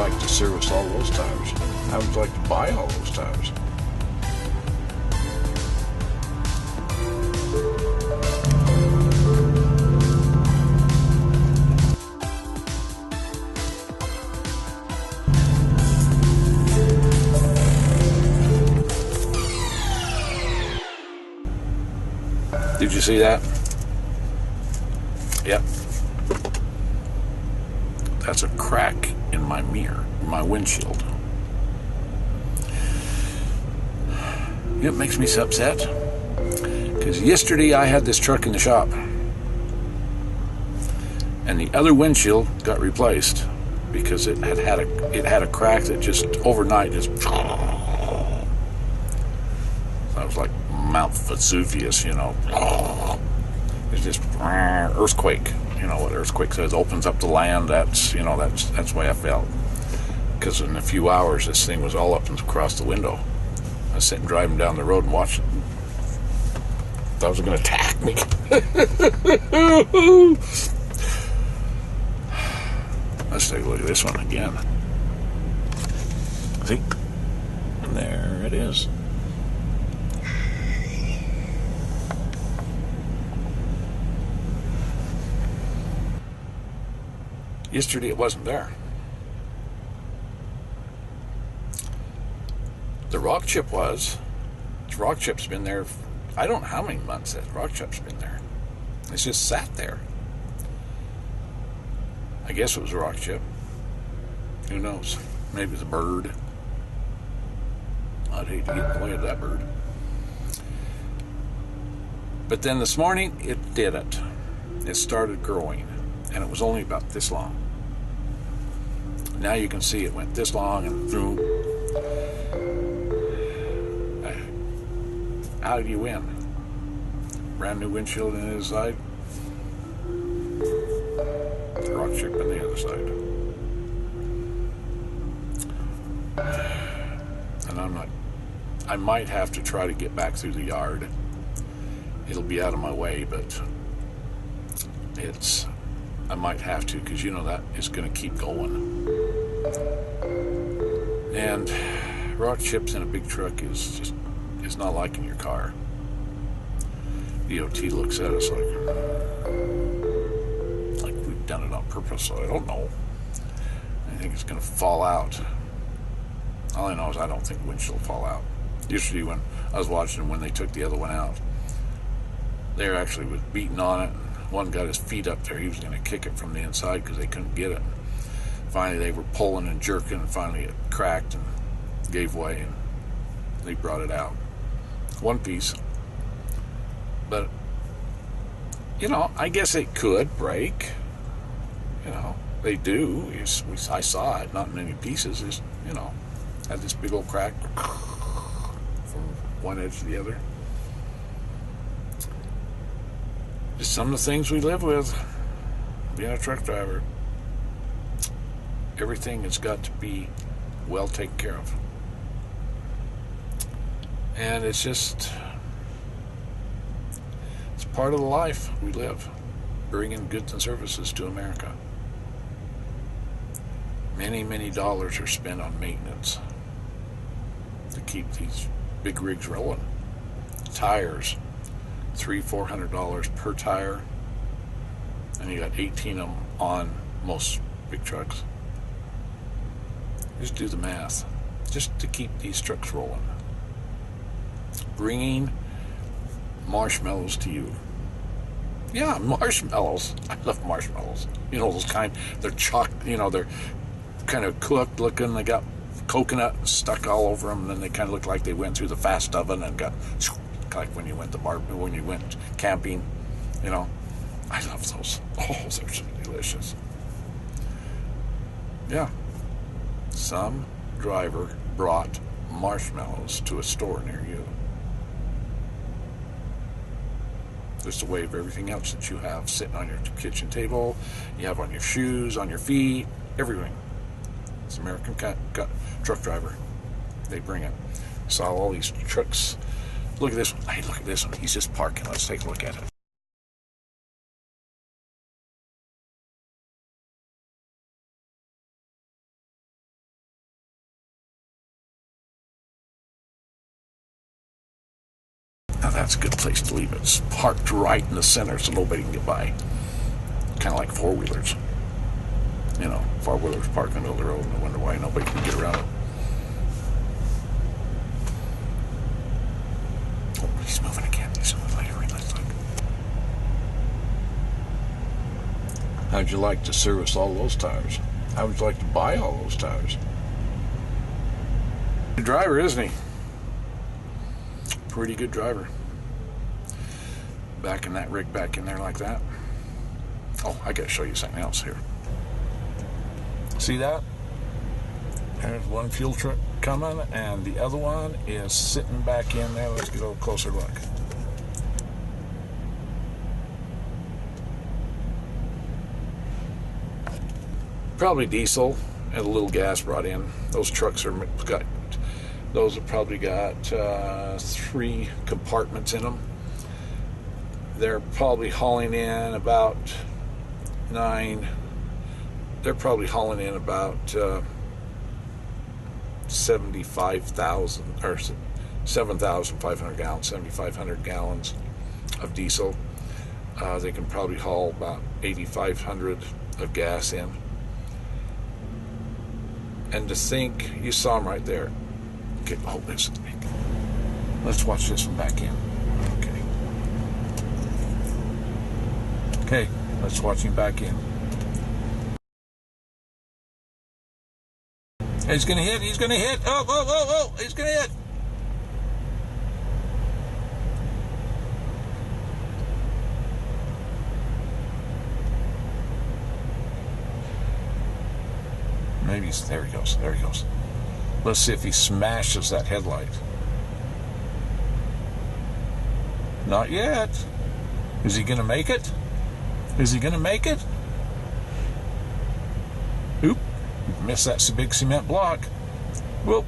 like to service all those tires? How would you like to buy all those tires? Did you see that? Yep. That's a crack in my mirror, my windshield. It makes me so upset because yesterday I had this truck in the shop and the other windshield got replaced because it had a crack that just overnight just. That was like Mount Vesuvius, you know. It's just earthquake. You know what earthquake says, opens up the land. That's the way I felt. Because in a few hours, this thing was all up and across the window. I was sitting driving down the road and watching. Thought it was going to attack me. Let's take a look at this one again. See? And there it is. Yesterday it wasn't there. The rock chip was. The rock chip's been there. I don't know how many months that rock chip's been there. It's just sat there. I guess it was a rock chip. Who knows? Maybe it was a bird. I'd hate to get in the way of that bird. But then this morning it didn't. It started growing. And it was only about this long. Now you can see it went this long and through. How did you win? Brand new windshield on his side. Rock chip on the other side. And I might have to try to get back through the yard. It'll be out of my way, but I might have to, because you know that is going to keep going. And rock chips in a big truck is not like in your car. DOT looks at us like we've done it on purpose, so I don't know. I think it's going to fall out. All I know is I don't think the windshield will fall out. Usually when I was watching when they took the other one out, they actually was beating on it. One got his feet up there. He was going to kick it from the inside because they couldn't get it. Finally, they were pulling and jerking, and finally it cracked and gave way, and they brought it out. One piece. But, I guess it could break. They do. I saw it, not in many pieces. Just, had this big old crack from one edge to the other. Just some of the things we live with, being a truck driver. Everything has got to be well taken care of. And it's part of the life we live, bringing goods and services to America. Many, many dollars are spent on maintenance to keep these big rigs rolling. Tires, $300-400 per tire, and you got 18 of them on most big trucks. Just do the math, just to keep these trucks rolling. Bringing marshmallows to you. Yeah, marshmallows. I love marshmallows. Those kind, they're they're kind of cooked looking. They got coconut stuck all over them, and then they kind of look like they went through the fast oven and got, like when you went when you went camping. I love those. Oh, they're so delicious. Yeah. Some driver brought marshmallows to a store near you. Just a way of everything else that you have sitting on your kitchen table, you have on your shoes, on your feet, everything. It's American truck driver. They bring it. Saw all these trucks. Look at this one. Hey, look at this one. He's just parking. Let's take a look at it. Now that's a good place to leave it. It's parked right in the center so nobody can get by. Kind of like four-wheelers. You know, four-wheelers park in the middle of the road and wonder why nobody can get around it. Oh, he's moving again. He's moving later. Let's look. How'd you like to service all those tires? How would you like to buy all those tires? Good driver, isn't he? Pretty good driver. Backing that rig back in there like that. Oh, I gotta show you something else here. See that? There's one fuel truck coming, and the other one is sitting back in there. Let's get a little closer look. Probably diesel and a little gas brought in. Those trucks are got. Those have probably got 3 compartments in them. They're probably hauling in about 9. They're probably hauling in about 75,000 or 7,500 gallons, 7,500 gallons of diesel. They can probably haul about 8,500 of gas in. And to think, you saw them right there. Okay, oh, this is big. Let's watch this one back in. Okay, let's watch him back in. He's gonna hit, he's gonna hit. Oh, he's gonna hit. Maybe he's, there he goes, there he goes. Let's see if he smashes that headlight. Not yet. Is he going to make it? Is he going to make it? Oop. Missed that big cement block. Whoop.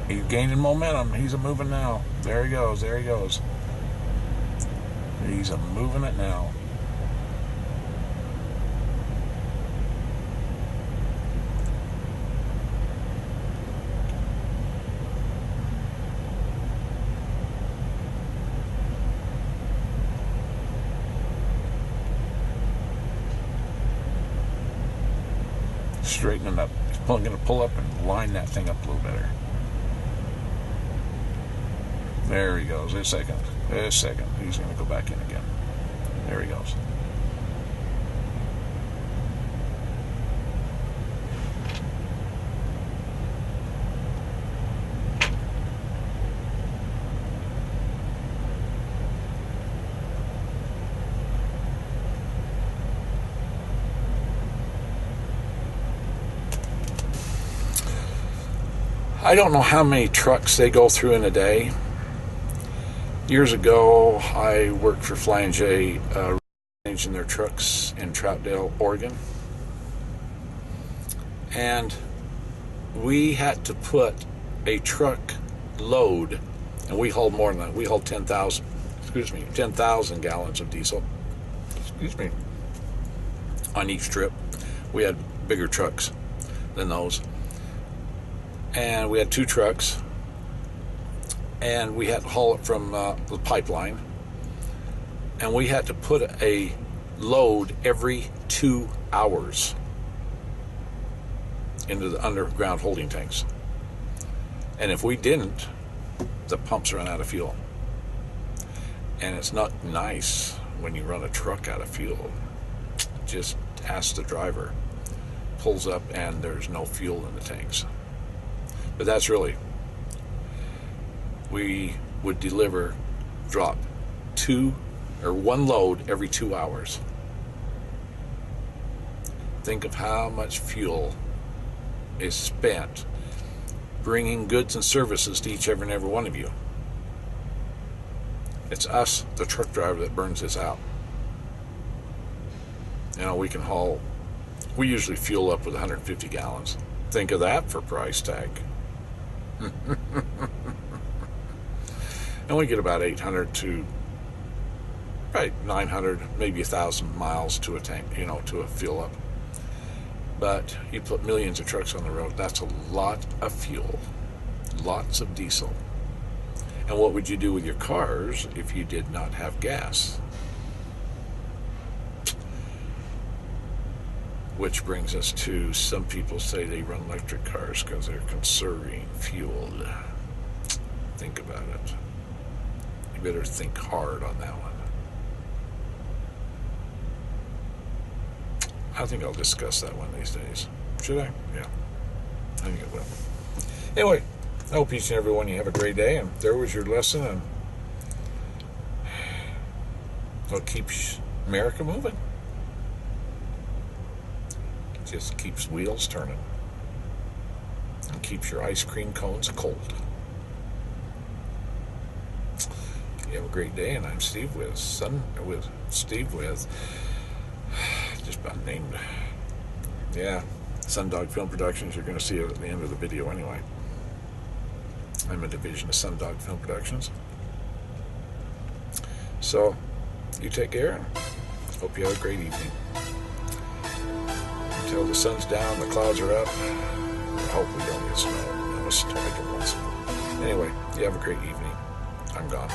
He's gaining momentum. He's moving now. There he goes. There he goes. He's moving it now. Straightening up. He's going to pull up and line that thing up a little better. There he goes. A second. He's going to go back in again. There he goes. I don't know how many trucks they go through in a day. Years ago, I worked for Flying J, arranging their trucks in Troutdale, Oregon. And we had to put a truck load, and we hauled more than that. We hauled 10,000 gallons of diesel, on each trip. We had bigger trucks than those. And we had 2 trucks, and we had to haul it from the pipeline, and we had to put a load every 2 hours into the underground holding tanks. And if we didn't, the pumps ran out of fuel. And it's not nice when you run a truck out of fuel. Just ask the driver. Pulls up and there's no fuel in the tanks. But that's really, we would drop 1 load every 2 hours. Think of how much fuel is spent bringing goods and services to each and every one of you. It's us, the truck driver, that burns this out. You know, we usually fuel up with 150 gallons. Think of that for price tag. And we get about 800 to probably 900, maybe 1,000 miles to a tank, to a fill up. But you put millions of trucks on the road, that's a lot of fuel, lots of diesel. And what would you do with your cars if you did not have gas? Which brings us to, some people say they run electric cars because they're conserving fuel. Think about it. You better think hard on that one. I think I'll discuss that one these days. Should I? Yeah. I think I will. Anyway, I hope each and every one of you have a great day. And there was your lesson on what keeps America moving. It just keeps wheels turning. And keeps your ice cream cones cold. You have a great day, and I'm Steve with just about named. Yeah, Sundog Film Productions. You're going to see it at the end of the video anyway. I'm a division of Sundog Film Productions. So, you take care, and hope you have a great evening. Until the sun's down, the clouds are up. I hope we don't get snow. I was talking once. Anyway, you have a great evening. I'm gone.